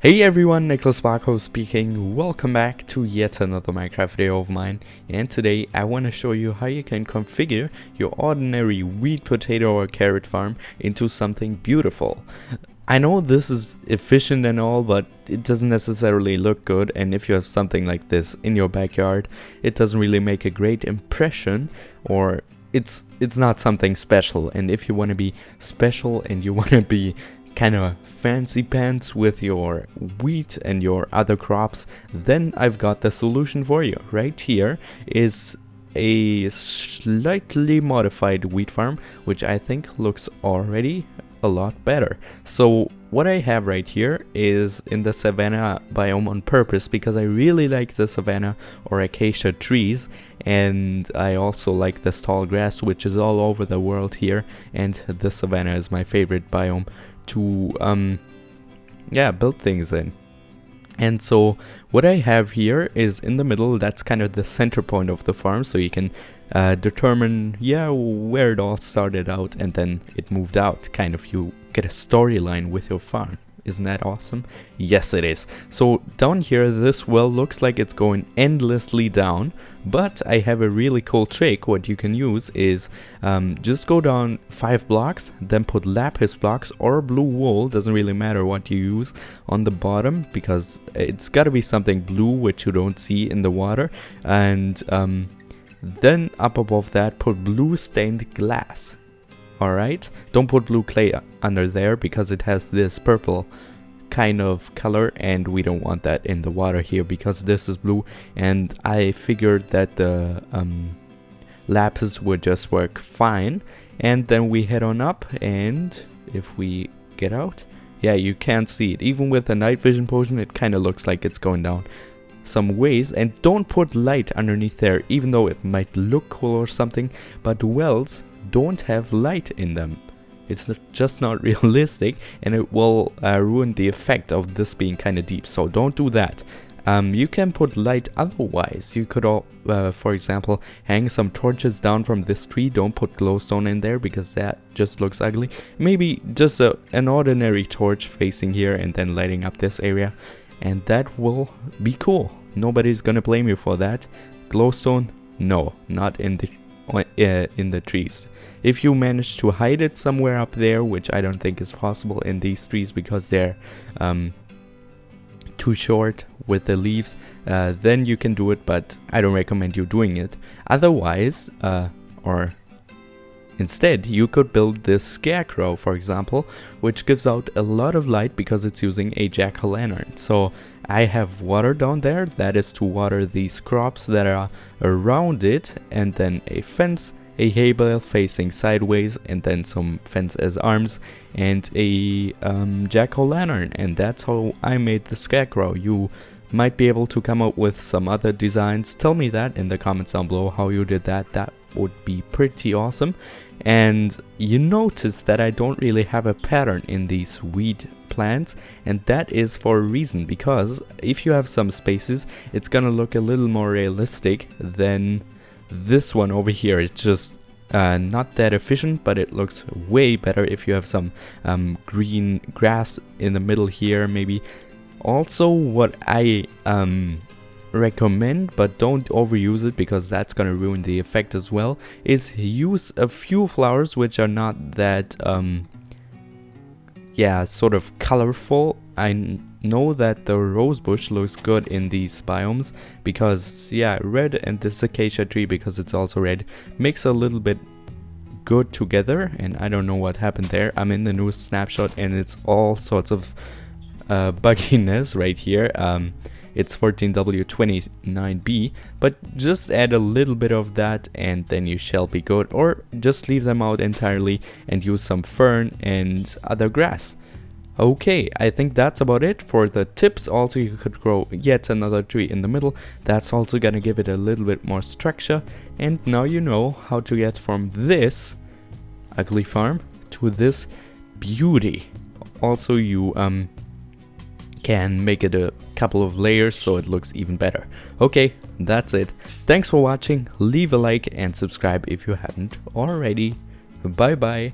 Hey everyone, Nicholas Barco speaking. Welcome back to yet another Minecraft video of mine, and today I want to show you how you can configure your ordinary wheat, potato or carrot farm into something beautiful. I know this is efficient and all, but it doesn't necessarily look good, and if you have something like this in your backyard, it doesn't really make a great impression, or it's not something special. And if you want to be special and you want to be kind of fancy pants with your wheat and your other crops, then I've got the solution for you. Right here is a slightly modified wheat farm, which I think looks already a lot better. So what I have right here is in the savanna biome on purpose, because I really like the savanna or acacia trees, and I also like this tall grass which is all over the world here, and the savanna is my favorite biome to build things in. And so what I have here is in the middle, that's kind of the center point of the farm, so you can determine where it all started out and then it moved out. Kind of, you get a storyline with your farm. Isn't that awesome? Yes, it is. So down here, this well looks like it's going endlessly down, but I have a really cool trick. What you can use is just go down 5 blocks, then put lapis blocks or blue wool, doesn't really matter what you use, on the bottom, because it's got to be something blue which you don't see in the water, and then up above that put blue stained glass. Alright, don't put blue clay under there because it has this purple kind of color, and we don't want that in the water here because this is blue, and I figured that the lapis would just work fine. And then we head on up, and if we get out, yeah, you can't see it. Even with the night vision potion, it kind of looks like it's going down some ways. And don't put light underneath there, even though it might look cool or something, but wells don't have light in them. It's just not realistic, and it will ruin the effect of this being kind of deep, so don't do that. You can put light otherwise. You could for example, hang some torches down from this tree. Don't put glowstone in there because that just looks ugly. Maybe just an ordinary torch facing here and then lighting up this area, and that will be cool. Nobody's gonna blame you for that. Glowstone, no, not in the trees. If you manage to hide it somewhere up there, which I don't think is possible in these trees because they're too short with the leaves, then you can do it, but I don't recommend you doing it. Otherwise, or instead, you could build this scarecrow, for example, which gives out a lot of light because it's using a jack-o'-lantern. So I have water down there, that is to water these crops that are around it, and then a fence, a hay bale facing sideways, and then some fence as arms, and a jack-o'-lantern, and that's how I made the scarecrow. You might be able to come up with some other designs. Tell me that in the comments down below how you did that. That would be pretty awesome. And you notice that I don't really have a pattern in these wheat plants, and that is for a reason, because if you have some spaces, it's gonna look a little more realistic than this one over here. It's just not that efficient, but it looks way better if you have some green grass in the middle here, maybe. Also, what I recommend, but don't overuse it because that's gonna ruin the effect as well, is use a few flowers which are not that sort of colorful. I know that the rose bush looks good in these biomes because red, and this acacia tree, because it's also red, mix a little bit good together, and I don't know what happened there. I'm in the new snapshot and it's all sorts of bugginess right here. It's 14W29B, but just add a little bit of that and then you shall be good, or just leave them out entirely and use some fern and other grass. Okay, I think that's about it for the tips. Also, you could grow yet another tree in the middle. That's also gonna give it a little bit more structure. And now you know how to get from this ugly farm to this beauty. Also, you can make it a couple of layers so it looks even better. Okay, that's it. Thanks for watching. Leave a like and subscribe if you haven't already. Bye bye.